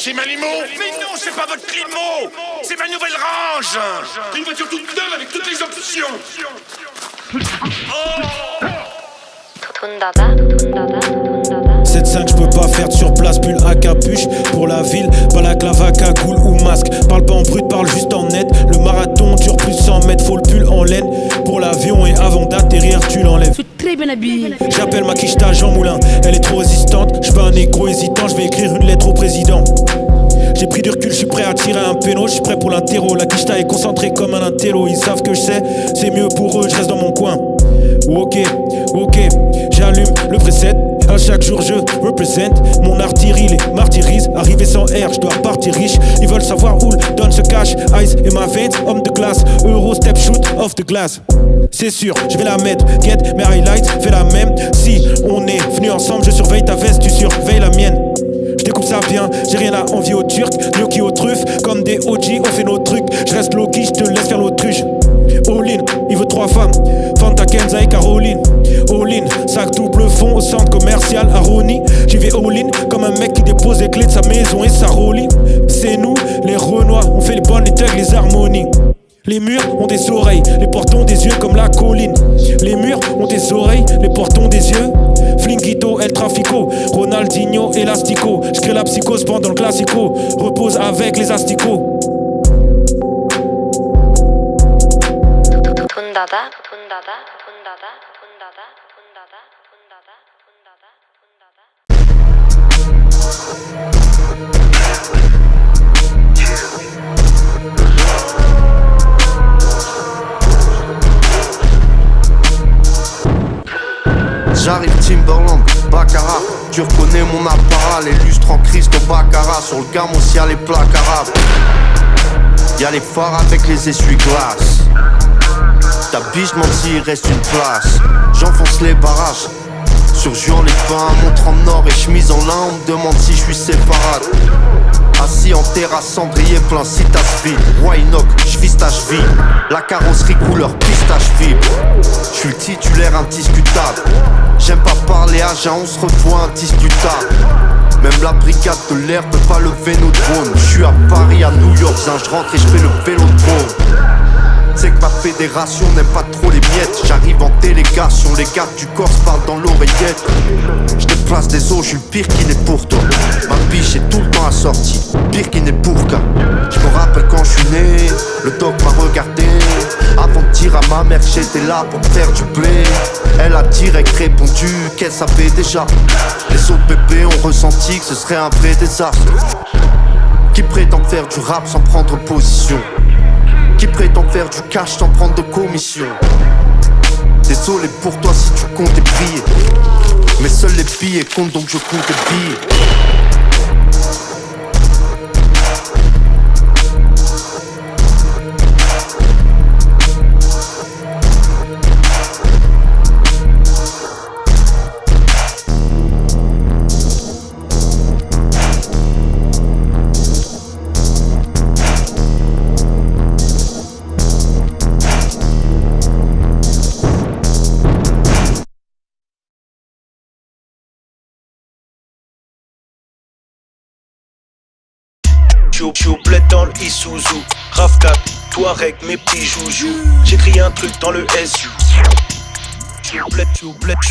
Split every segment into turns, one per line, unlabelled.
C'est ma limo. Mais non, c'est pas votre limo. C'est ma nouvelle Range. Une voiture toute neuve avec toutes les options. Oh.
7-5, je peux pas faire de surplace, pull à capuche. Pour la ville, balaclava à cagoule ou masque. Parle pas en brut, parle juste en net. Le marathon dure plus de 100 mètres, faut le pull en laine. Pour l'avion et avant d'atterrir, tu l'enlèves.
Je suis très bien habillé.
J'appelle ma quicheta Jean Moulin, elle est trop résistante. Je suis pas un négro hésitant, je vais écrire une lettre au président. J'ai pris du recul, je suis prêt à tirer un péno, je suis prêt pour l'interro. La quicheta est concentrée comme un intello. Ils savent que je sais, c'est mieux pour eux, je reste dans mon coin. Ok, j'allume le preset. À chaque jour je représente. Mon artillerie les martyrise. Arrivé sans air, je dois repartir riche. Ils veulent savoir où le donne ce cash. Ice et ma veine, homme de glace. Euro step shoot off the glass. C'est sûr, je vais la mettre. Get mes highlights, fais la même. Si on est venu ensemble, je surveille ta veste, tu surveilles la mienne. Je découpe ça bien, j'ai rien à envier aux Turcs. Gnocchi aux truffes, comme des OG, on fait nos trucs. Je reste low-key, je te laisse faire l'autruche. All-in, il veut 3 femmes, Fanta, Kenza et Caroline. All-in, sac double fond au centre commercial à Rony. J'y vais all-in, comme un mec qui dépose les clés de sa maison et sa rollie. C'est nous, les Renois, on fait les bonnes, les thugs, les harmonies. Les murs ont des oreilles, les portes ont des yeux comme la colline. Les murs ont des oreilles, les portes ont des yeux. Flinguito, El Trafico, Ronaldinho, Elastico. J'crée la psychose pendant le classico. Repose avec les asticots.
J'arrive Timberland, Baccarat. Tu reconnais mon apparat, les lustres en crise comme Baccarat. Sur le gamme aussi y'a les plaques arabes. Y'a les phares avec les essuie-glaces. Ta biche demande s'il reste une place. J'enfonce les barrages. Sur Juan les pins, montre en or et chemise en lin. On me demande si je suis séparate. Assis en terrasse, cendrier plein, si ta vide. Roi Inox, j'vise ta cheville. La carrosserie couleur pistache fibre. J'suis le titulaire indiscutable. J'aime pas parler à jeun, on se revoit un 10 plus tard. Même la brigade de l'air peut pas lever nos drones. J'suis à Paris, à New York, j'rentre et j'fais le vélo de drone. C'est que ma fédération n'aime pas trop les miettes. J'arrive en délégation, les gardes du corps se parlent dans l'oreillette. J'déplace des os, j'suis le pire qui n'est pour toi. Ma biche est tout le temps assortie, pire qui n'est pour qu'un. J'me rappelle quand j'suis né, le doc m'a regardé. Avant de dire à ma mère que j'étais là pour faire du blé. Elle a direct répondu qu'elle savait déjà. Les autres bébés ont ressenti que ce serait un vrai désastre. Qui prétend faire du rap sans prendre position. Qui prétend faire du cash sans prendre de commission. Désolé pour toi si tu comptais briller. Mais seuls les billets comptent donc je compte les billets.
J'suis au bled dans le Isuzu. RAV4, Touareg, mes petits joujoux. J'écris un truc dans le SU. J'suis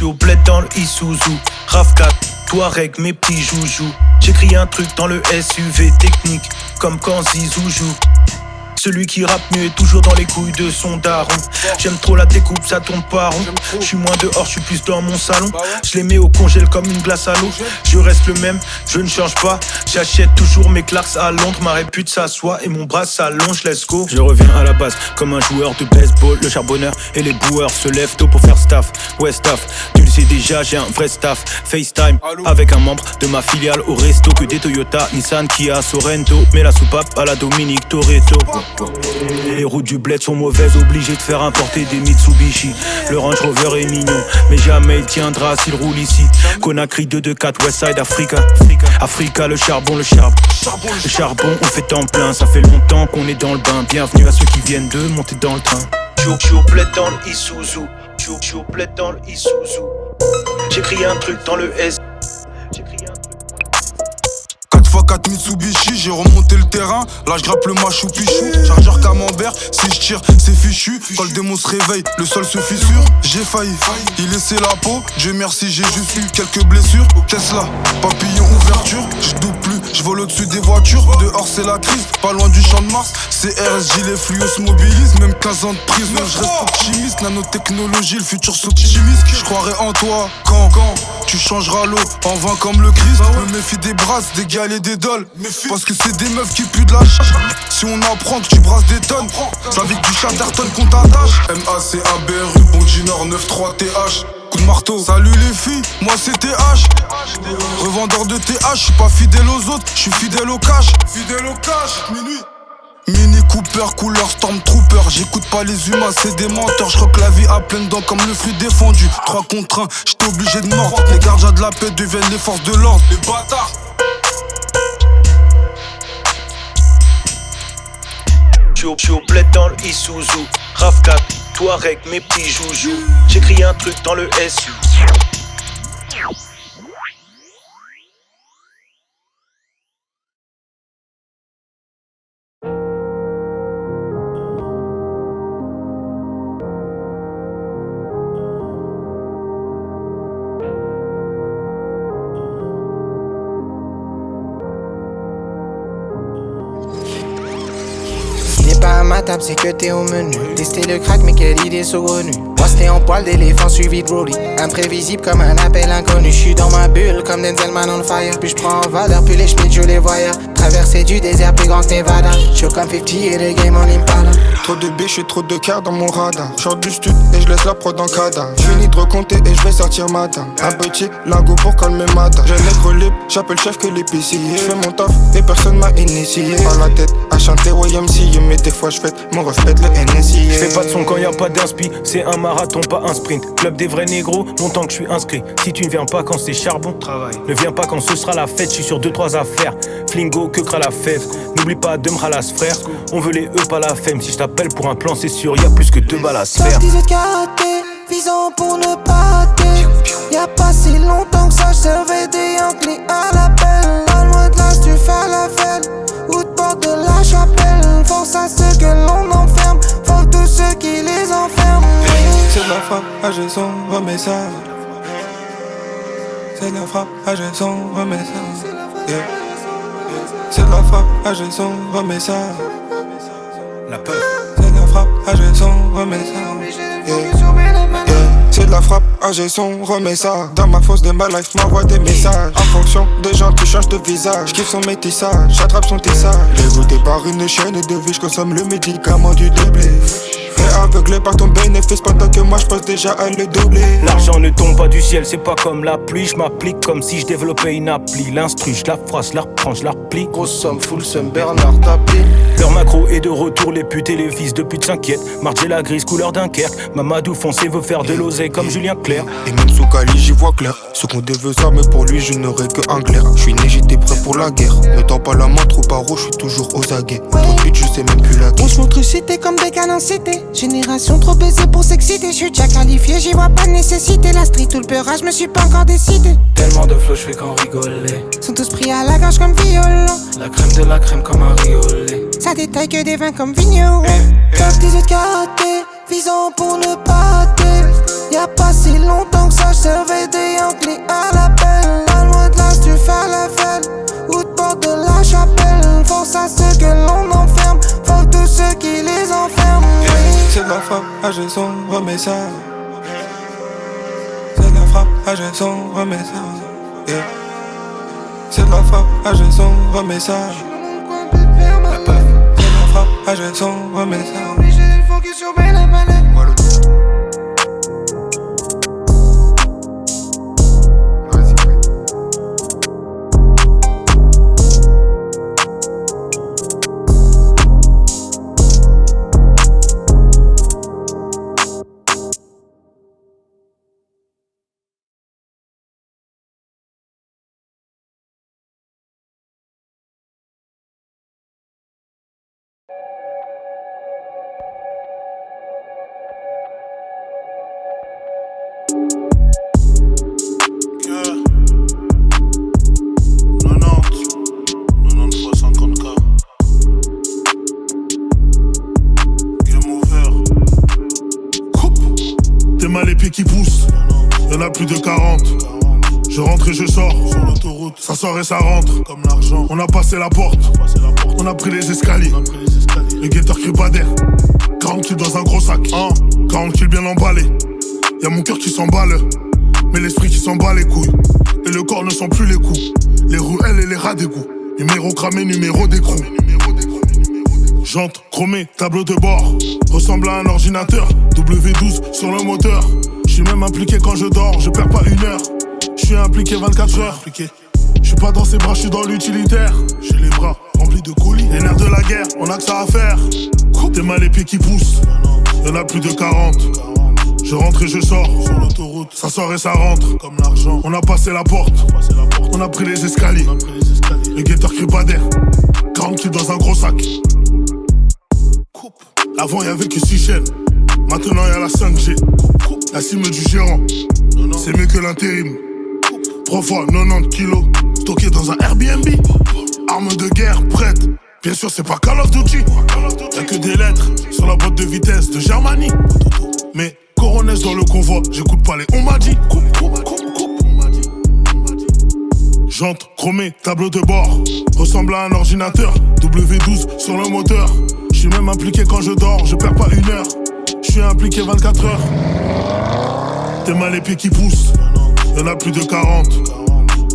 au bled dans le Isuzu. RAV4, Touareg, mes petits joujoux. J'écris un truc dans le SUV technique, comme quand Zizou joue. Celui qui rappe mieux est toujours dans les couilles de son daron. J'aime trop la découpe, ça tourne pas rond. J'suis moins dehors, j'suis plus dans mon salon. J'les mets au congèle comme une glace à l'eau. Je reste le même, je ne change pas. J'achète toujours mes Clarks à Londres. Ma répute s'assoit et mon bras s'allonge, let's go. Je reviens à la base comme un joueur de baseball. Le charbonneur et les boueurs se lèvent tôt pour faire staff. Ouais staff, tu le sais déjà, j'ai un vrai staff. FaceTime avec un membre de ma filiale au resto. Que des Toyota, Nissan, Kia, Sorento. Mais la soupape à la Dominique Toretto. Les routes du bled sont mauvaises, obligé de faire importer des Mitsubishi. Le Range Rover est mignon, mais jamais il tiendra s'il roule ici. Conakry 224 Westside Africa. Africa, le charbon, le charbon. Le charbon, on fait temps plein, ça fait longtemps qu'on est dans le bain. Bienvenue à ceux qui viennent de monter dans le train. J'suis au bled dans le Isuzu. J'suis au bled dans le Isuzu. J'écris un truc dans le S.
4x4 Mitsubishi, j'ai remonté le terrain. Là je grappe le machou pichou. Chargeur camembert, si je tire, c'est fichu. Quand le démon se réveille, le sol se fissure. J'ai failli y laisser la peau. Dieu merci, j'ai juste eu quelques blessures. Tesla, papillon, ouverture. Je double plus, je vole au-dessus des voitures. Dehors c'est la crise, pas loin du champ de Mars. CRSJ, les fluos se mobilisent. Même 15 ans de prison, je reste optimiste. Nanotechnologie, le futur s'optimise. Je croirai en toi quand tu changeras l'eau en vin comme le Christ. Me méfie des brasses, des gales et des dolls. Parce que c'est des meufs qui puent de la Si on apprend que tu brasses des tonnes, ça vit que du Chatterton qu'on t'attache. MACABRU, bon du Nord 93 TH. Coup de marteau, salut les filles, moi c'est TH. Revendeur de TH, j'suis pas fidèle aux autres, j'suis fidèle au cash. Fidèle au cash, minuit. Mini Cooper, couleur Stormtrooper. J'écoute pas les humains, c'est des menteurs. J'croque la vie à pleines dents comme le fruit défendu. 3 contre 1, j'étais obligé de mordre. Les gardiens de la paix deviennent les forces de l'ordre. Les bâtards.
J'suis au bled dans le Isuzu. RAV4, Touareg, mes petits joujoux. J'écris un truc dans le SU.
Pas à ma table, c'est que t'es au menu. Tester le crack, mais quelle idée saugrenue. Moi c'était en poil d'éléphant suivi de Broly. Imprévisible comme un appel inconnu. J'suis dans ma bulle comme Denzelman on fire. Puis j'prends en valeur, puis les Schmitt je les voyais. Traversée du désert plus grand que Nevada. J'suis comme 50 et les game en Impala.
Trop de biches et trop de cœur dans mon radar. J'sors du stud et j'laisse la prod en cadavre. J'finis de recompter et j'vais sortir matin. Un petit lingot pour calmer matin. J'ai nègre libre, j'appelle chef que l'épicier. J'fais mon taf et personne m'a initié. Par la tête à chanter YMCA. Mais des fois j'fête mon ref pète le NSI.
J'fais pas de son quand y'a pas d'inspi. C'est un marathon, pas un sprint. Club des vrais négros, longtemps que j'suis inscrit. Si tu ne viens pas quand c'est charbon, travail. Ne viens pas quand ce sera la fête, j'suis sur 2-3 affaires. Flingo, que cra la fève. N'oublie pas de m'ralas frère. On veut les E, pas la femme. Si j't'appelle pour un plan, c'est sûr, y'a plus que 2 balles à se faire.
18 karaté, visant pour ne pas rater. Y'a pas si longtemps que ça, j'servais des Yankees à l'appel. Pas loin de là, tu fais la fête. Ou de porte de la chapelle. Force à ceux que l'on enferme. Faut tous ceux qui les enferment.
C'est de la frappe, j'ai son remets ça. C'est de la frappe, j'ai son remets ça. Yeah. C'est de la frappe, j'ai son remets ça.
La peur.
C'est de la frappe, j'ai son remets ça. Yeah. C'est de la frappe, j'ai son remets ça. Dans ma fosse de ma life, m'envoie des messages. En fonction des gens qui changent de visage. J'kiffe son métissage, j'attrape son tissage. Dégoûté par une chaîne de vie, j'consomme le médicament du déblé. Aveuglé par ton bénéfice pendant que moi j'pense déjà à le doubler.
L'argent ne tombe pas du ciel, c'est pas comme la pluie. J'm'applique comme si j'développais une appli. L'instru, j'la phrase, j'la reprends, j'la replie.
Grosse somme, full somme, Bernard tapis.
Leur macro est de retour, les putes et les fils de pute s'inquiètent. Marge la grise, couleur Dunkerque. Mamadou foncé veut faire de l'oseille comme Julien Clerc.
Et même sous Cali j'y vois clair. Ce qu'on veut ça, mais pour lui je n'aurai que un clair. J'suis né, j'étais prêt pour la guerre. Ne tends pas la main, trop paro, j'suis toujours aux aguets. Trop de pute, je sais même plus la guerre.
On se montre cité comme des canons cités. Génération trop baisée pour s'exciter. J'suis déjà qualifié, j'y vois pas de nécessité. La street ou le peurage, me suis pas encore décidé.
Tellement de flow, j'fais qu'en rigoler.
Sont tous pris à la gorge comme violon.
La crème de la crème comme un riolet.
Ça détaille que des vins comme vigneron. Top 18 karaté, visant pour ne pas rater. Y'a pas si longtemps que ça, j'servais des Yankees à l'appel. Pas loin de là, tu fais la fête. Ou de porte de la chapelle. Force à ceux que l'on enferme. Faut tous ceux qui les enferment.
C'est de la frappe, j'ai son remets ça. C'est de la frappe, j'ai son remets ça. Yeah. C'est de la frappe, j'ai son remets ça. C'est de la frappe, j'ai son remets ça.
Obligé de focus sur mes manettes.
plus de 40. Je rentre et je sors sur l'autoroute. Ça sort et ça rentre comme l'argent. On a passé la porte. On a pris les escaliers. Le guetteur crie pas d'air. 40 kills dans un gros sac. 40 kills bien emballés. Y'a mon cœur qui s'emballe, mais l'esprit qui s'en bat les couilles. Et le corps ne sent plus les coups. Les ruelles et les rats d'égout. Numéro cramé, numéro d'écrou. Jante chromée, tableau de bord. Ressemble à un ordinateur. W12 sur le moteur. J'suis même impliqué quand je dors. Je perds pas une heure. J'suis impliqué 24 heures. J'suis pas dans ses bras, j'suis dans l'utilitaire. J'ai les bras remplis de colis. Les nerfs de la guerre, on a que ça à faire. T'es mal les pieds qui poussent. Y'en a plus de 40. Je rentre et je sors sur l'autoroute. Ça sort et ça rentre comme l'argent. On a passé la porte. On a pris les escaliers. Le guetteur crie pas d'air. 40 kills dans un gros sac. Avant y'avait que 6 chaînes. Maintenant y'a la 5G. La cime du gérant. C'est mieux que l'intérim. 3 fois 90 kilos. Stocké dans un Airbnb. Arme de guerre prête. Bien sûr c'est pas Call of Duty. Y'a que des lettres sur la boîte de vitesse de Germanie. Mais Coronès dans le convoi, j'écoute pas les on m'a dit. Jante chromée, tableau de bord. Ressemble à un ordinateur. W12 sur le moteur. J'suis même impliqué quand je dors. Je perds pas une heure. J'suis impliqué 24 heures. T'es mal les pieds qui poussent. Y'en a plus de 40.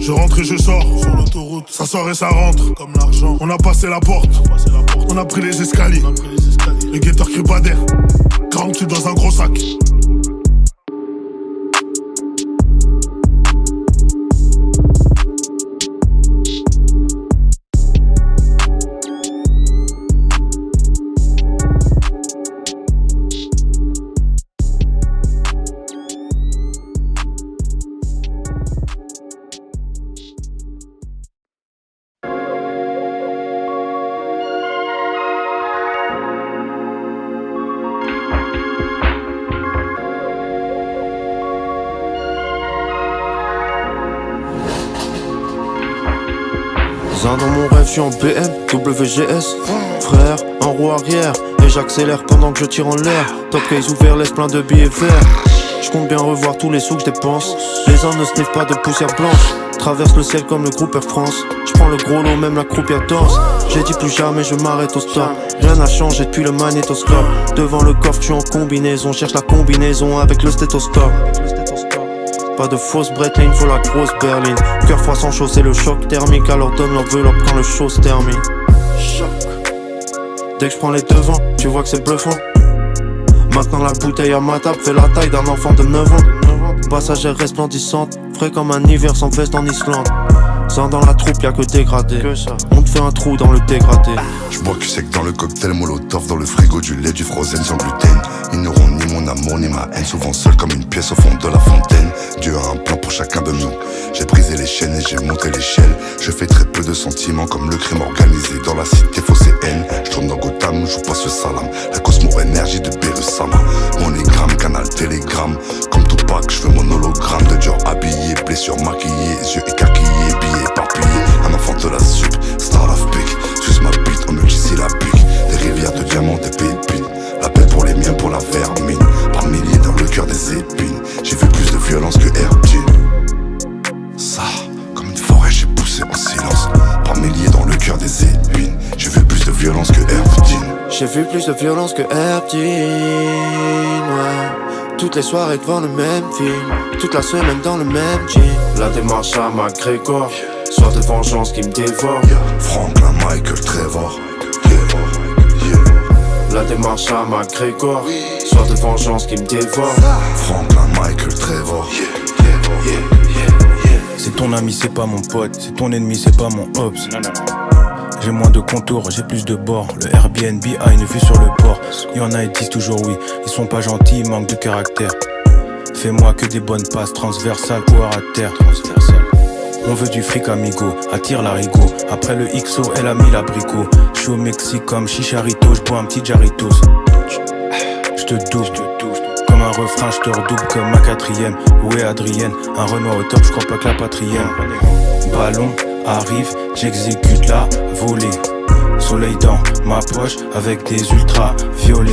Je rentre et je sors sur l'autoroute. Ça sort et ça rentre comme l'argent. On a passé la porte. On a pris les escaliers. Le guetteur crie pas d'air. 40 kills dans un gros sac.
Dans mon rêve, je suis en BM, WGS. Frère, en roue arrière. Et j'accélère pendant que je tire en l'air. Top case ouvert, laisse plein de billets verts. Je compte bien revoir tous les sous que je dépense. Les uns ne sniffent pas de poussière blanche. Traverse le ciel comme le groupe Air France. Je prends le gros lot, même la croupière danse. J'ai dit plus jamais, je m'arrête au stop. Rien n'a changé depuis le magnétoscope. Devant le coffre, je suis en combinaison. Cherche la combinaison avec le stéthoscope. Pas de fausse Breitling, faut la grosse berline. Cœur froid sans chaud, c'est le choc thermique. Alors donne l'enveloppe quand le show se termine. Dès que je prends les devants, tu vois que c'est bluffant. Maintenant la bouteille à ma table fait la taille d'un enfant de 9 ans. Passagère resplendissante, frais comme un hiver sans veste en Islande. Sans dans la troupe, y'a que dégradé. On te fait un trou dans le dégradé.
Je bois que sec dans le cocktail Molotov. Dans le frigo du lait, du frozen sans gluten. Ils n'auront ni mon amour ni ma haine. Souvent seul comme une pièce au fond de la fontaine. Dieu a un plan pour chacun de nous. J'ai brisé les chaînes et j'ai monté l'échelle. Je fais très peu de sentiments comme le crime organisé. Dans la cité fausse et haine. Je tourne dans Gotham, je passe le salam. La cosmo-énergie de Berusama. Monogramme, canal, télégramme. Comme Tupac, je fais mon hologramme. De Dior habillé, blessure maquillée. Yeux écarquillés, billets éparpillés. Un enfant de la sup, star of pick. Suce ma bite en multisyllabique. Des rivières de diamants, des pépites. La paix pour les miens, pour la vermine. Par milliers dans le cœur des épines. J'ai vu plus de violence que Erdine. Ça, comme une forêt, j'ai poussé en silence. Par milliers dans le cœur des épines. J'ai vu plus de violence que Erdine.
J'ai vu plus de violence que Erdine, ouais. Toutes les soirées devant le même film. Toute la semaine dans le même jean. La démarche à McGregor. Soir de vengeance qui me dévore.
Franklin, Michael, Trevor.
La démarche à McGregor. Soir de vengeance qui me dévore.
Franklin, Michael, Trevor.
C'est ton ami, c'est pas mon pote. C'est ton ennemi, c'est pas mon ops. J'ai moins de contours, j'ai plus de bords. Le Airbnb a une vue sur le port. Y'en a, ils disent toujours oui. Ils sont pas gentils, ils manquent de caractère. Fais-moi que des bonnes passes transversales ou à terre. On veut du fric amigo, attire l'arigot. Après le XO, elle a mis l'abricot. J'suis au Mexique comme Chicharito, j'bois un petit Jarritos. J'te double, comme un refrain, j'te redouble comme ma quatrième. Où est Adrienne? Un Renoir au top, j'crois pas que la patrième. Ballon arrive, j'exécute la volée. Soleil dans ma poche avec des ultra violets.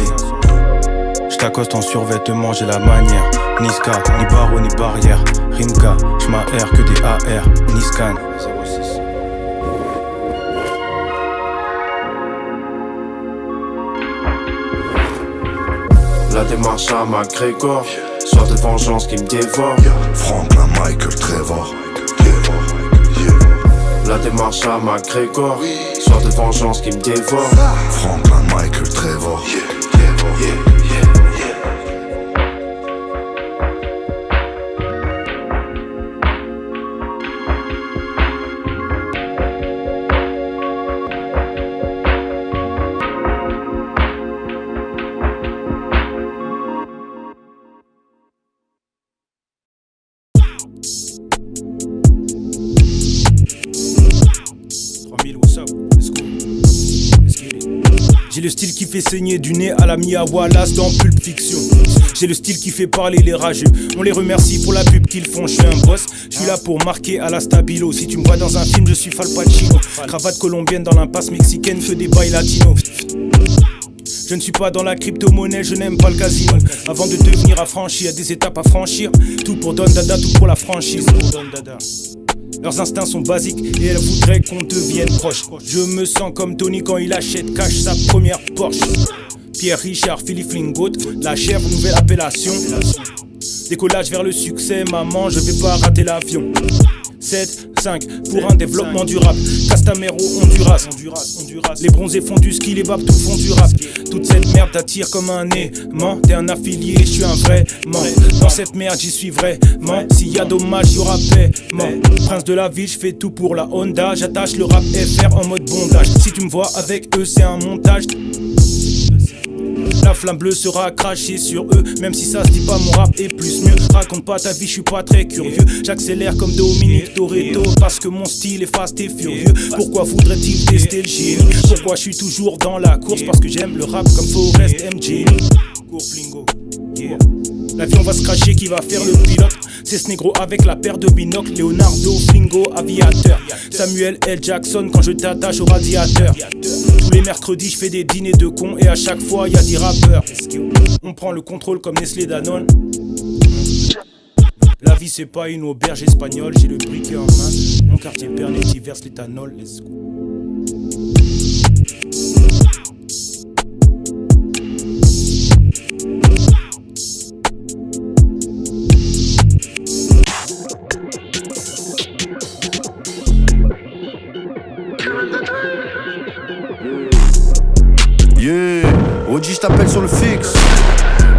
T'accoste en survêtement, j'ai la manière. Ni ska, ni barreau, ni barrière. Rimka, j'm'aère que des AR, ni scan.
La démarche à McGregor, soif de vengeance qui me dévore.
Franklin, Michael, Trevor.
La démarche à McGregor, soif de vengeance qui me dévore.
Franklin, Michael, Trevor.
3000, what's up? Let's go. Let's get it. J'ai le style qui fait saigner du nez à la Mia Wallace dans Pulp Fiction. J'ai le style qui fait parler les rageux. On les remercie pour la pub qu'ils font. Je suis un boss, je suis là pour marquer à la stabilo. Si tu me vois dans un film, je suis Fal Pacino. Cravate colombienne dans l'impasse mexicaine, que des bails latinos. Je ne suis pas dans la crypto-monnaie, je n'aime pas le casino. Avant de devenir affranchi, y a des étapes à franchir. Tout pour Don Dada, tout pour la franchise. Leurs instincts sont basiques et elles voudraient qu'on devienne proche. Je me sens comme Tony quand il achète cash sa première Porsche. Pierre Richard, Philippe Lingot, la chèvre, nouvelle appellation. Décollage vers le succès, maman, je vais pas rater l'avion. 7, 5, pour un développement durable. Castamero, Honduras. Les bronzés font du ski, les babes tout font du rap. Toute cette merde t'attire comme un aimant. T'es un affilié, je suis un vrai man. Dans cette merde j'y suis vraiment. S'il y a dommage, y'aura paiement. Prince de la ville, je fais tout pour la Honda. J'attache le rap FR en mode bondage. Si tu me vois avec eux, c'est un montage. La flamme bleue sera crachée sur eux. Même si ça se dit pas, mon rap est plus mieux. Raconte pas ta vie, je suis pas très curieux. J'accélère comme Dominique Toretto parce que mon style est fast et furieux. Pourquoi voudrait-il tester le génie? Pourquoi je suis toujours dans la course? Parce que j'aime le rap comme Forrest MJ. L'avion va se cracher, qui va faire le pilote? C'est ce négro avec la paire de binocles. Leonardo, Flingo, aviateur. Samuel L. Jackson quand je t'attache au radiateur. Tous les mercredis je fais des dîners de cons et à chaque fois y a 10 rappeurs. On prend le contrôle comme Nestlé Danone. La vie c'est pas une auberge espagnole. J'ai le briquet en main. Mon quartier Bernetti verse l'éthanol. Let's go.
Yeah, OG je t'appelle sur le fixe.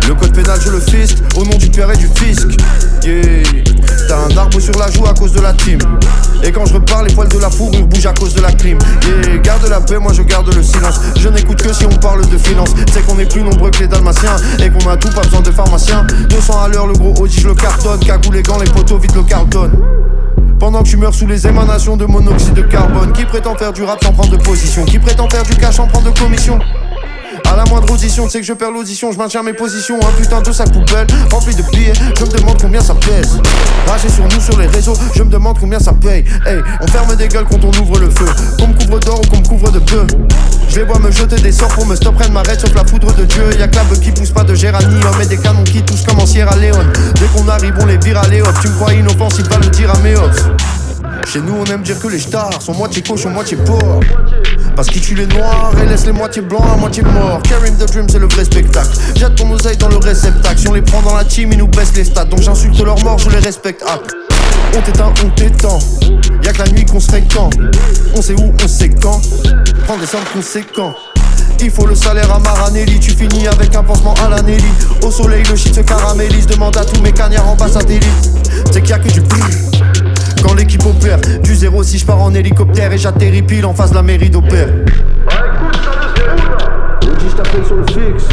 Le code pénal je le fiste, au nom du père et du fisc. Yeah, t'as un arbre sur la joue à cause de la team. Et quand je repars les poils de la fourrure bougent à cause de la clim. Yeah, garde la paix, moi je garde le silence. Je n'écoute que si on parle de finance. C'est qu'on est plus nombreux que les dalmatiens et qu'on a tout, pas besoin de pharmacien. 200 à l'heure le gros OG je le cartonne. Cagou les gants, les poteaux vite le cartonne. Pendant que tu meurs sous les émanations de monoxyde de carbone. Qui prétend faire du rap sans prendre de position? Qui prétend faire du cash sans prendre de commission? À la moindre audition, tu sais que je perds l'audition, je maintiens mes positions. Un putain de sac poubelle, rempli de billets, je me demande combien ça pèse. Ragez sur nous sur les réseaux, je me demande combien ça paye. Hey, on ferme des gueules quand on ouvre le feu. Qu'on me couvre d'or ou qu'on me couvre de bœuf. Je les vois me jeter des sorts pour me stopper de m'arrêter sauf la foudre de Dieu. Y'a que la beuh qui pousse pas de géranium et des canons qui touchent comme en Sierra Leone. Dès qu'on arrive on les vire à Léop. Tu me crois inoffensif, va le dire à mes hops. Chez nous on aime dire que les stars sont moitié cochon, moitié porc. Parce qu'ils tuent les noirs et laissent les moitiés blancs à moitié morts. Carrying the dream c'est le vrai spectacle. Jette ton oseille dans le réceptacle. Si on les prend dans la team ils nous baissent les stats. Donc j'insulte leur mort, je les respecte. Ah. On t'éteint, on t'étend. Y'a que la nuit qu'on se fréquent. On sait où, on sait quand. Prends des sommes conséquents. Il faut le salaire à Maranelli. Tu finis avec un pansement à la Nelly. Au soleil le shit se caramélise. Demande à tous mes cagnards en bas satellite. C'est qu'il y a que du bruit quand l'équipe opère. Du 06 je pars en hélicoptère et j'atterris pile en face de la mairie d'Opère. Écoute, ça le c'est où là? OG je t'appelle sur le fixe.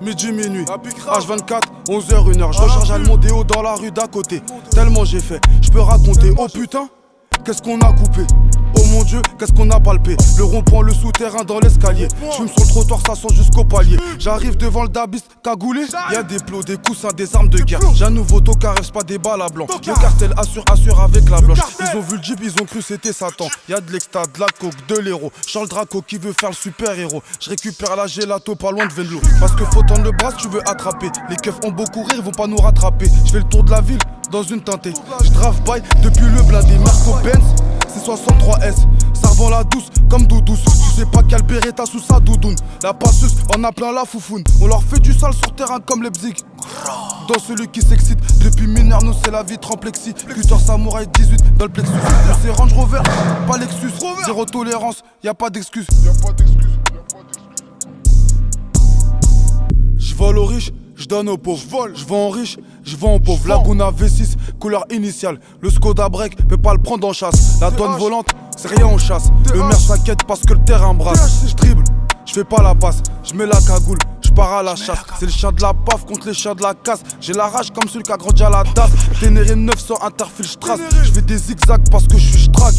midi, minuit. H24, 11h, 1h. Je recharge à le Mondéo dans la rue d'à côté. Tellement j'ai fait, je peux raconter. Oh putain, qu'est-ce qu'on a coupé? Oh mon Dieu, qu'est-ce qu'on a palpé? Le rond-point, le souterrain dans l'escalier. J'fume sur le trottoir, ça sent jusqu'au palier. J'arrive devant le dabiste cagoulé. Y'a des plots, des coussins, des armes de guerre. J'ai un nouveau tocard, c'est pas des balles à blanc. Le cartel assure avec la blanche. Ils ont vu le jeep, ils ont cru c'était Satan. Y'a de l'exta, de la coke, de l'héros. Charles Draco qui veut faire le super-héros. Je récupère la gelato pas loin de Venlo. Parce que faut tendre le bras si tu veux attraper. Les keufs ont beau courir, ils vont pas nous rattraper. Je fais le tour de la ville dans une teintée. Je drive by depuis le blindé Merco-Benz. C'est 63S, ça revend la douce comme doudouce. Tu sais pas quel Beretta sous sa doudoune. La passeuse en a plein la foufoune. On leur fait du sale sur terrain comme les bzigs. Dans celui qui s'excite, depuis mineur nous c'est la vie tremplexi. Cutter Samouraï 18 dans le plexus. C'est Range Rover, pas Lexus. Zéro tolérance, y'a pas d'excuse. J'vole aux riches, j'donne aux pauvres. J'vends aux riches, j'vends aux pauvres. Laguna V6, couleur initiale. Le Skoda Break peut pas le prendre en chasse. La douane volante, c'est rien en chasse. Le maire s'inquiète parce que le terrain brasse. J'dribble, j'fais pas la passe. J'mets la cagoule, j'pars à la chasse. C'est le chien de la paf contre les chiens de la casse. J'ai la rage comme celui qui a grandi à la DAF. Ténéré 900 interfile, j'trace. J'fais des zigzags parce que j'suis j'traque.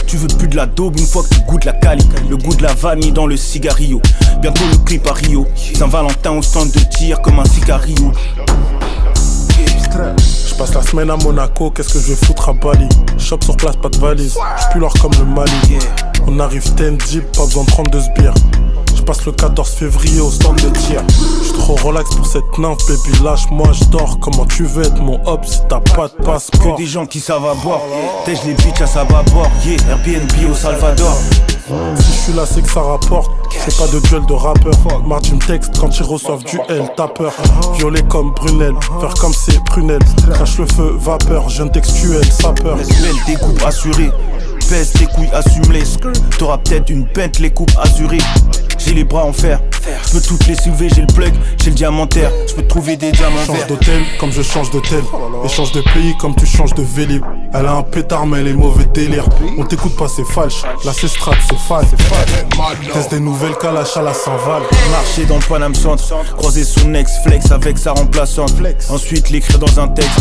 Tu veux plus de la daube une fois que tu goûtes la cali. Le goût de la vanille dans le cigarillo. Bientôt le clip à Rio. Saint-Valentin au stand de tir comme un sicario.
Je passe la semaine à Monaco, qu'est-ce que je vais foutre à Bali? Shop sur place, pas de valise, j'suis plus l'or comme le Mali. On arrive 10 jeep, pas besoin de 32 sbires. Je passe le 14 février au stand de tir. J'suis trop relax pour cette nymphe, baby, lâche-moi, j'dors. Comment tu veux être mon hop si t'as pas de passeport?
Que des gens qui savent à boire. Tèche les bitches à sa bâbord. Yeah, Airbnb au Salvador.
Si je suis là c'est que ça rapporte. C'est pas de duel de rappeur. Mardi me texte quand ils reçoivent du L. T'as peur, violet comme Brunel. Faire comme c'est Prunel. Crache le feu, vapeur, jeune textuel, sapeur.
Belle découpe assurée. Pèse tes couilles, assume-les. T'auras peut-être une pente, les coupes azurées. J'ai les bras en fer, je peux toutes les soulever, j'ai le plug, j'ai le diamantaire, je peux trouver des diamants verts.
Change d'hôtel comme je change d'hôtel. Et change de pays comme tu changes de vélib. Elle a un pétard mais elle est mauvais délire. On t'écoute pas c'est falche, là c'est strat c'est fan. Teste des nouvelles calaches à la Saint-Val.
Marcher dans le Paname Centre, croiser son ex flex avec sa remplaçante. Ensuite l'écrire dans un texte.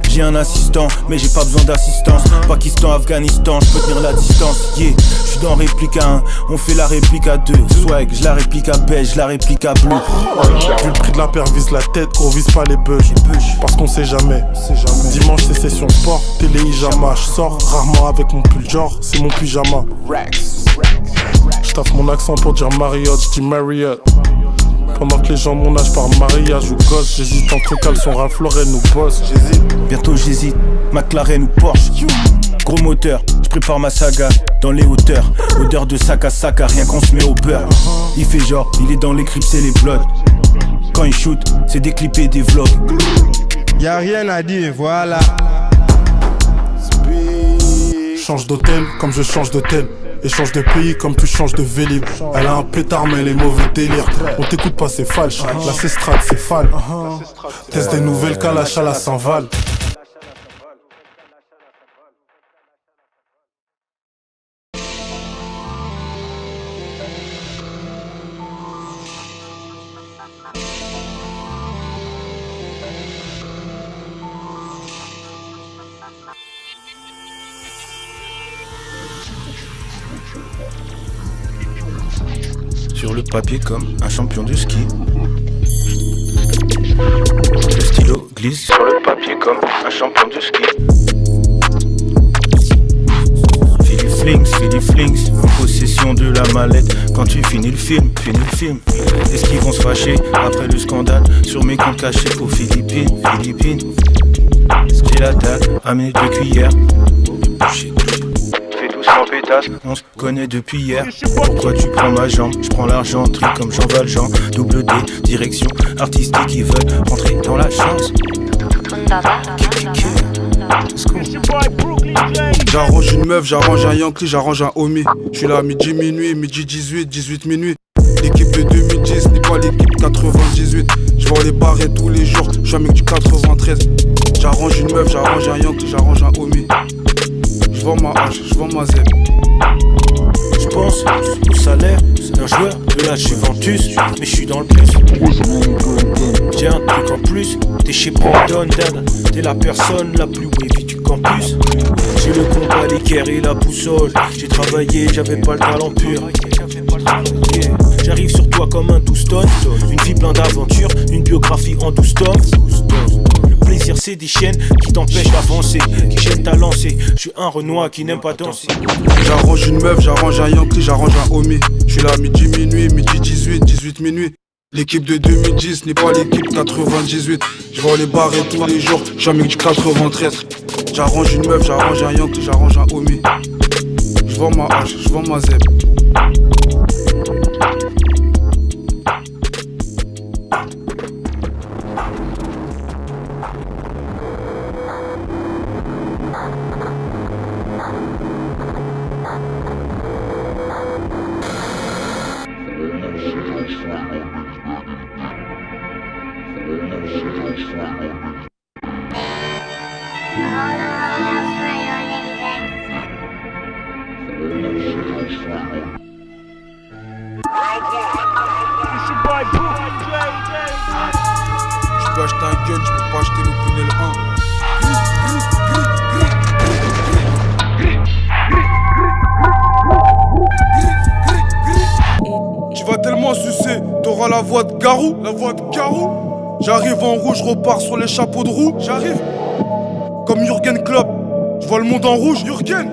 J'ai un assistant mais j'ai pas besoin d'assistance. Pakistan, Afghanistan, je peux tenir la distance. Yeah, je suis dans réplique à 1, on fait la réplique à 2. Swag, je la réplique à beige, je la réplique à bleu.
Vu le prix de la paire vise la tête, on vise pas les bugs. Parce qu'on sait jamais. Dimanche c'est session sport, télé Ijama. Je sors rarement avec mon pull genre, c'est mon pyjama. Je taffe mon accent pour dire Marriott, je dis Marriott. Pendant que les gens mon âge par mariage ou gosse. J'hésite entre caleçon Ralph Lauren ou Boss.
Bientôt j'hésite, McLaren ou Porsche. Gros moteur, je prépare ma saga dans les hauteurs. Odeur de sac à rien qu'on se met au beurre. Il fait genre, il est dans les clips, c'est les bloods. Quand il shoot, c'est des clips et des vlogs.
Y'a rien à dire, voilà.
Change d'hôtel comme je change d'hôtel. Et change de pays comme tu changes de vélib. Elle a un pétard mais elle est mauvais délire. On t'écoute pas c'est falche, là c'est strat c'est fan. Teste des nouvelles calaches à la Saint-Val.
Sur le papier comme un champion de ski. Le stylo glisse sur le papier comme un champion de ski. Fais des flings, en possession de la mallette. Quand tu finis le film. Est-ce qu'ils vont se fâcher après le scandale sur mes comptes cachés aux Philippines? J'ai la date, amener 2 cuillères. Sans pétasse, on se connaît depuis hier. Pourquoi tu prends ma jambe? Je prends l'argent, tri comme Jean Valjean. Double D, direction artistique, ils veulent rentrer dans la chance.
J'arrange une meuf, j'arrange un Yankee, j'arrange un homie. J'suis là à midi, minuit, midi 18, 18 minuit. L'équipe de 2010 n'est pas l'équipe 98. J'vends les barrer tous les jours, j'suis un mec du 93. J'arrange une meuf, j'arrange un Yankee, j'arrange un homie. J'vends ma hache, j'vends ma zèbre.
J'pense au salaire d'un joueur de la Juventus, mais j'suis dans le plus. J'ai un truc en plus, t'es chez Brandon Dad. T'es la personne la plus wavy du campus. J'ai le combat, l'équerre et la boussole. J'ai travaillé, j'avais pas le talent pur. J'arrive sur toi comme un 12 tonnes. Une vie pleine d'aventures, une biographie en 12 tomes. Le plaisir c'est des chaînes qui t'empêchent d'avancer, qui chaînent ta lancée. Je suis un Renoir qui n'aime pas danser.
J'arrange une meuf, j'arrange un Yankee, j'arrange un homie. J'suis là à midi, minuit, midi 18, 18 minuit. L'équipe de 2010 n'est pas l'équipe 98. J'vends les barrer tous les jours, j'suis un mec du 93. J'arrange une meuf, j'arrange un Yankee, j'arrange un homie. J'vends ma hache, j'vends ma zèbre. Je peux acheter un gun, je peux pas acheter l'Opinel 1. Tu vas tellement sucer, t'auras la voix de Garou, la voix de Garou. J'arrive en rouge, je repars sur les chapeaux de roue. J'arrive comme Jürgen Klopp, je vois le monde en rouge. Jürgen,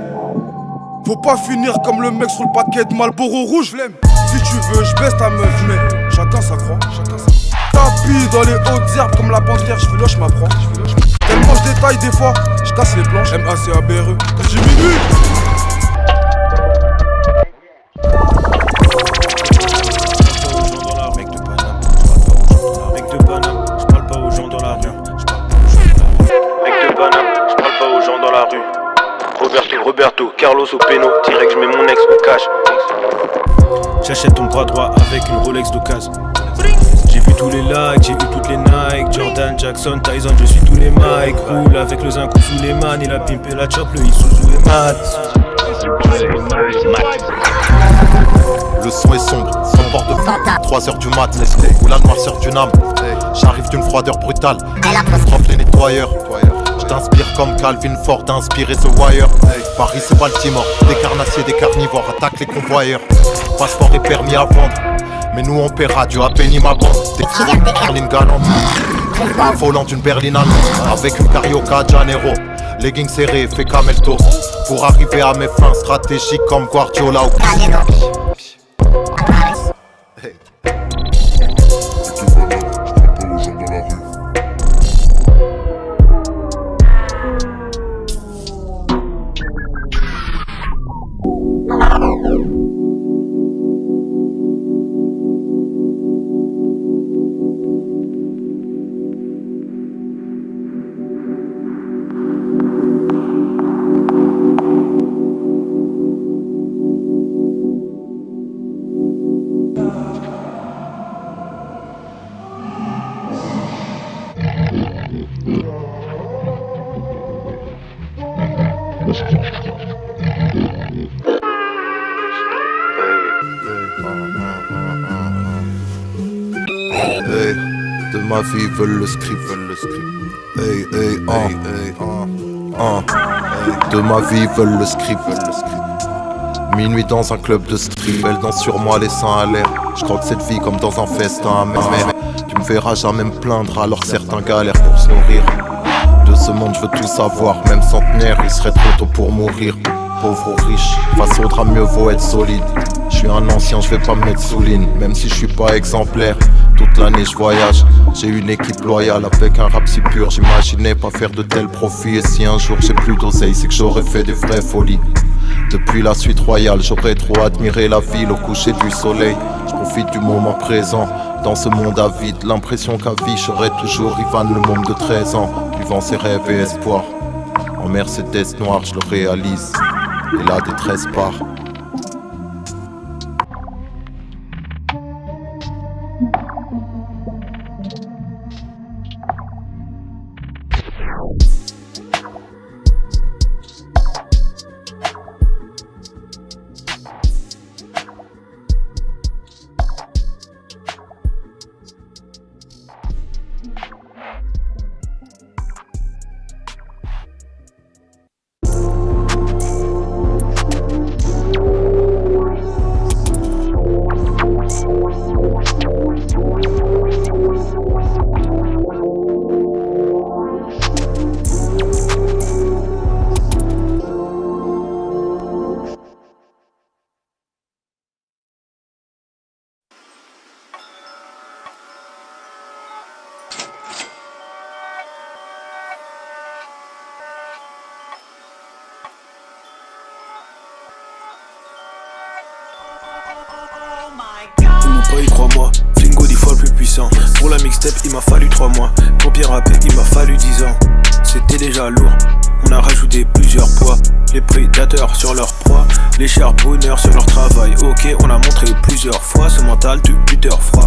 faut pas finir comme le mec sur le paquet de Marlboro rouge. Flemme, si tu veux, je baisse ta meuf, mais chacun sa croix, chacun sa croix. Tapis dans les hautes herbes comme la panthère, j'filoche ma proie. Tellement je détaille des fois, je casse les planches. MACABRE, j'ai minuit.
Mec de Paname, j'parle pas aux gens dans la rue. Mec de Paname, j'parle pas aux gens dans la rue. Roberto, Carlos au péno, direct j'mets mon ex au cash. J'achète ton bras droit avec une Rolex d'occasion. J'ai vu tous les likes, j'ai vu toutes les Nike. Jordan, Jackson, Tyson, je suis tous les Mike. Roule avec le zinc sous les man. Il a pimpé la chop, le Isuzu et mat.
Le son est sombre, son bord de 3h du mat, ou la noirceur d'une âme. J'arrive d'une froideur brutale, prof les nettoyeurs. J't'inspire comme Calvin Ford, inspiré The Wire. Paris c'est Baltimore, des carnassiers, des carnivores attaquent les convoyeurs. Passeport et permis à vendre, mais nous on paiera du à peine ma bande. Des berlines galantes, volant d'une berline allemande, avec une carioca Janeiro. Leggings serrés, fait camelto, pour arriver à mes fins stratégiques comme Guardiola ou Canelo. De ma vie veulent le script, De ma vie veulent le script, Minuit dans un club de strip, elle danse sur moi les seins à l'air. Je crois que cette vie comme dans un festin, mais tu me verras jamais me plaindre alors certains galèrent pour se nourrir. De ce monde je veux tout savoir, même centenaire il serait trop tôt pour mourir. Pauvre ou riche, face au drame mieux vaut être solide. Je suis un ancien, je vais pas me mettre sous ligne, même si je suis pas exemplaire. Toute l'année je voyage, j'ai une équipe loyale avec un rap si pur. J'imaginais pas faire de tels profits, et si un jour j'ai plus d'oseille, c'est que j'aurais fait des vraies folies. Depuis la suite royale, j'aurais trop admiré la ville au coucher du soleil. Je profite du moment présent, Dans ce monde avide, l'impression qu'à vie j'aurai toujours Ivan, le môme de 13 ans, vivant ses rêves et espoirs. En Mercedes noire je le réalise, et la détresse part.
Pas y crois-moi, Flingo 10 fois le plus puissant. Pour la mixtape il m'a fallu 3 mois. Pour bien rapper il m'a fallu 10 ans. C'était déjà lourd, on a rajouté plusieurs poids. Les prédateurs sur leur proie, les charbonneurs sur leur travail. Ok, on a montré plusieurs fois ce mental de buteur froid.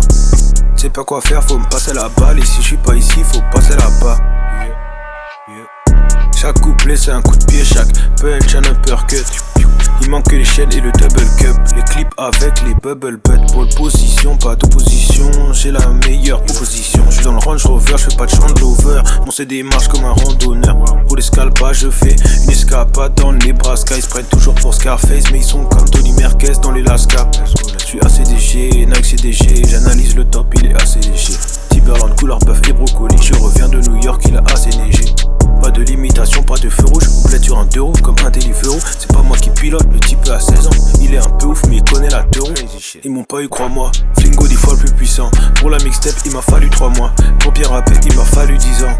C'est pas quoi faire, faut me passer la balle. Et si je suis pas ici, faut passer là-bas. Chaque couplet c'est un coup de pied, chaque punch un uppercut. Il manque que les chaînes et le double cup. Les clips avec les bubble butt. Pour position, pas d'opposition. J'ai la meilleure position. Je suis dans le Range Rover, je fais pas de chant de lover. Mon CD marche comme un randonneur. Pour l'escalpage, je fais une escapade dans le Nebraska. Ils se prennent toujours pour Scarface, mais ils sont comme Tony Merquez dans les Lasca. Je suis ACDG, Nike CDG. J'analyse le top, il est assez léger. Timberland, couleur bœuf et brocoli. Je reviens de New York, il a assez neigé. Pas de limitation, pas de feu rouge. On plaide sur un 2 roues comme un Deliveroo. C'est pas moi qui pilote, le type a 16 ans. Il est un peu ouf mais il connaît la théorie. Ils m'ont pas eu, crois-moi. Flingo 10 fois le plus puissant. Pour la mixtape il m'a fallu 3 mois. Pour bien rapper il m'a fallu 10 ans.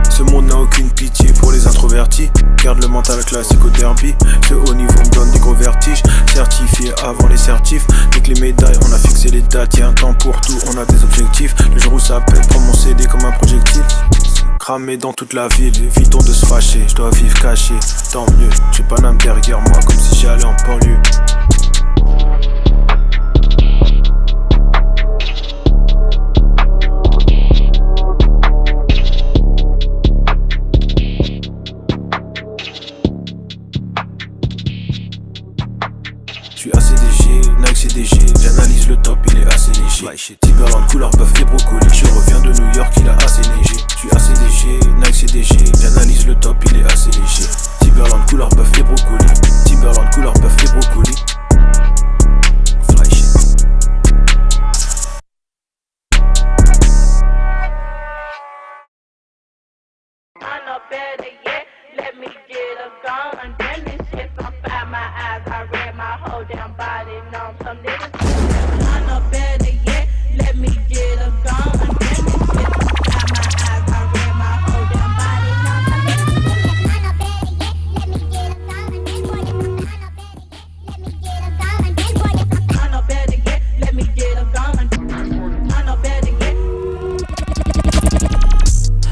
Ce monde n'a aucune pitié pour les introvertis. Garde le mental classique au derby. Ce haut niveau me donne des gros vertiges. Certifié avant les certifs. Dès que les médailles on a fixé les dates. Y'a un temps pour tout, on a des objectifs. Le jour où ça pète, prends mon CD comme un projectile. Cramé dans toute la ville, évitons de se fâcher. Je dois vivre caché, tant mieux. J'ai pas d'âme derrière moi comme si j'allais en banlieue. Je suis ACDG, Nike CDG. J'analyse le top, il est assez léger. Timberland, couleur bœuf et brocoli. Je reviens de New York, il a assez neigé. Je suis ACDG, Nike CDG. J'analyse le top, il est assez léger. Timberland, couleur bœuf et brocoli. Timberland, couleur bœuf et brocoli. Fly shit.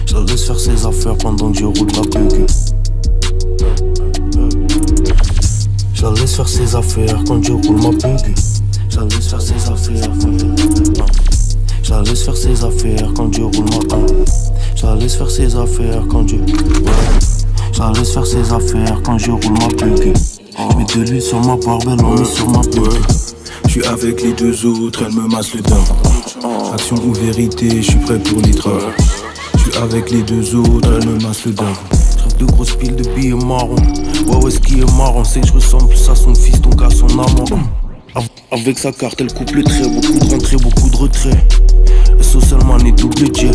Je laisse faire ses affaires pendant que je roule ma bugue. Je laisse faire ses affaires quand je roule ma bugue. Je laisse faire ses affaires je laisse faire ses affaires quand je roule ma je laisse faire ses affaires quand je je laisse faire ses affaires quand je roule ma bugue. Mets de l'huile sur ma barbe, elle en met sur ma bugue.
Je suis avec les deux autres, elle me masse le dent. Action ou vérité, je suis prêt pour les travaux. Je suis avec les deux autres, elle me masse le dent.
J'rêve de grosses piles de billets marrons. Ouais, ce qui est marrant, c'est que je ressemble plus à son fils donc à son amant. Avec sa carte, elle coupe le trait, beaucoup de rentrées, beaucoup de retraits. Et seulement et double jet.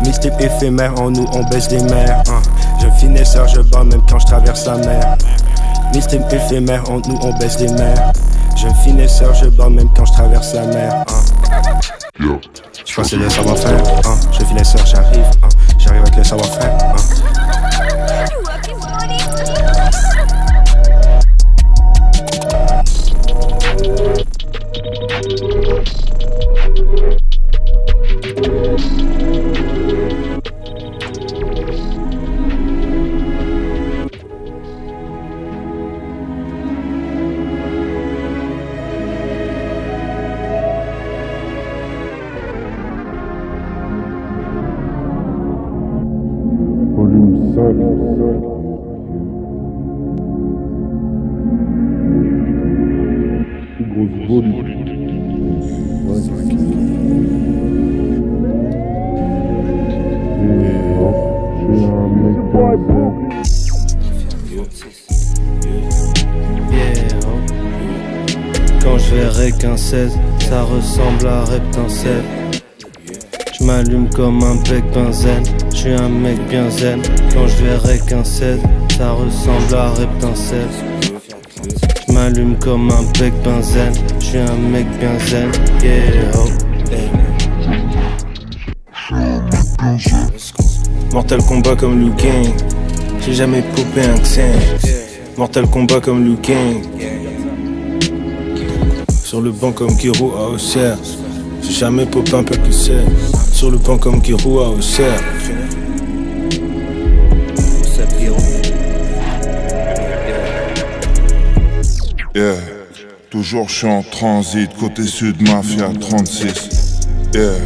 Mixtape éphémère, en nous on baisse des mers.
Je finesseur, je bats même quand je traverse la mer. Mistream éphémère, entre nous on baisse les mers. Je finesseur, je bats même quand je traverse la mer. Je crois que c'est le savoir-faire. Je finesseur, j'arrive. J'arrive avec le savoir-faire.
Volume 5. Grosse volume.
Quand je verrai qu'un 16, ça ressemble à Reptincelle. Je m'allume comme un bec benzène, je suis un mec bien zen. Quand je verrai qu'un 16, ça ressemble à Reptincelle. Je m'allume comme un bec benzène, je suis un mec bien zen. Yeah, oh.
Mortal Kombat comme Liu Kang, j'ai jamais popé un Xen. Mortal Kombat comme Liu Kang, sur le banc comme Kiro à Auxerre. J'ai jamais popé un peu plus serre. Sur le banc comme Kiro à Auxerre.
Yeah, toujours je suis en transit, côté sud, mafia 36. Yeah,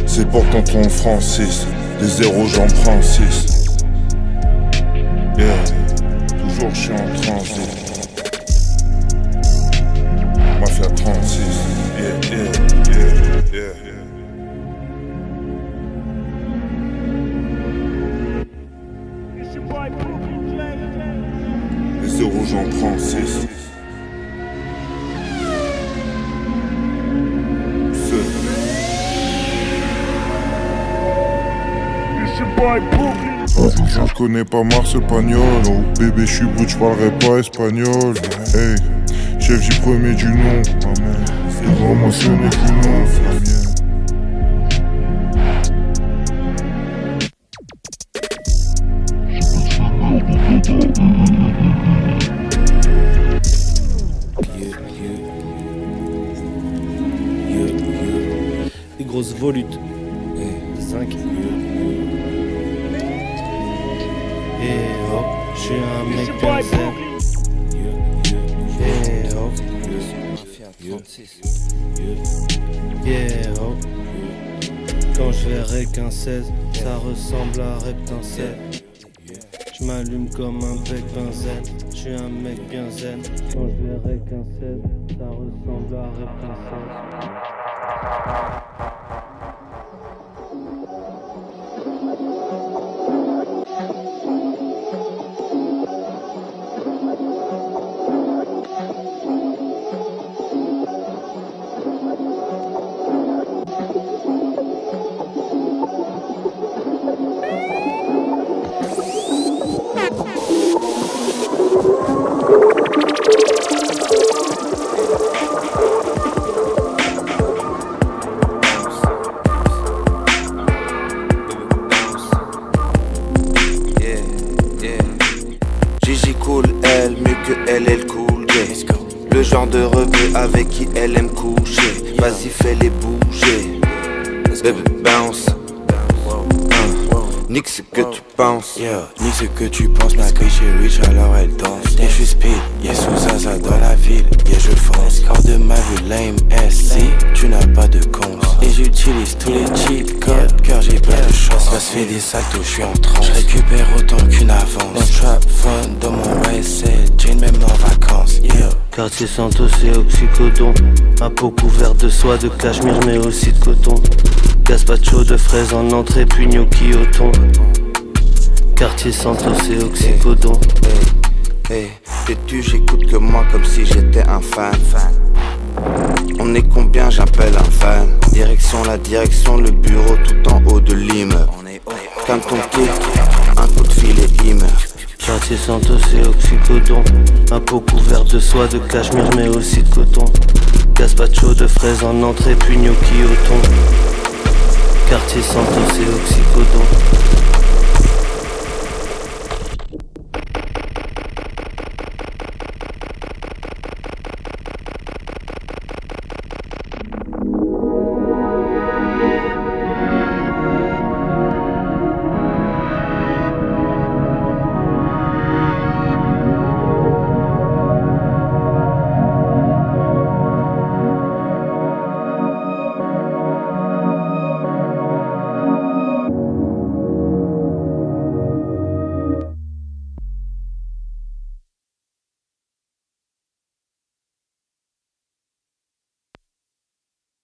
c'est pour tonton Francis, des zéros j'en prends 6. Yeah, toujours je suis en transit. Mafia 36, yeah, yeah, yeah, yeah. Les zéros j'en prends 6. Je connais pas Marcel Pagnol, oh bébé j'suis brut, j'parlerai pas espagnol. Hey, chef j'y premier du nom, c'est vraiment ce n'est qu'une nom,
Des grosses volutes. 5. Et oh, je suis un mec bien zen. Et oh, yeah, oh. Quand je verrai qu'un 16, ça ressemble à Reptincelle. Je m'allume comme un bec benzène, je suis un mec bien zen. Quand je verrai qu'un 16, ça ressemble à Reptincelle.
Le genre de rebeu avec qui elle aime coucher. Vas-y fais-les bouger. Baby bounce. Nique ce que tu penses.
Nique ce que tu penses. Ma bitch est rich alors elle danse. Et je suis speed, sous Zaza dans la ville. Je fonce. Hors de ma vue lame SC. Tu n'as pas de cons. Et j'utilise tous les cheat codes car j'ai pas de chance. Ça se fait des sacs d'eau, je suis en transe. Je récupère autant qu'une avance. Dans trap fun, dans mon WC, Jane même en vacances. Quartier Santos et oxycodon. Ma peau couverte de soie, de cachemire mais aussi de coton. Gazpacho de fraises en entrée puis gnocchi au thon. Quartier Santos et oxycodon.
Hey, t'es-tu, j'écoute que moi comme si j'étais un fan. On est combien, j'appelle un fan. Direction la direction, le bureau tout en haut de l'immeuble. calme ton kick. Un coup de fil et il meurt.
Quartier Santos et oxycodon. Un pot couvert de soie, de cachemire mais aussi de coton. Gazpacho de fraises en entrée puis gnocchi au thon. Quartier Santos et oxycodon.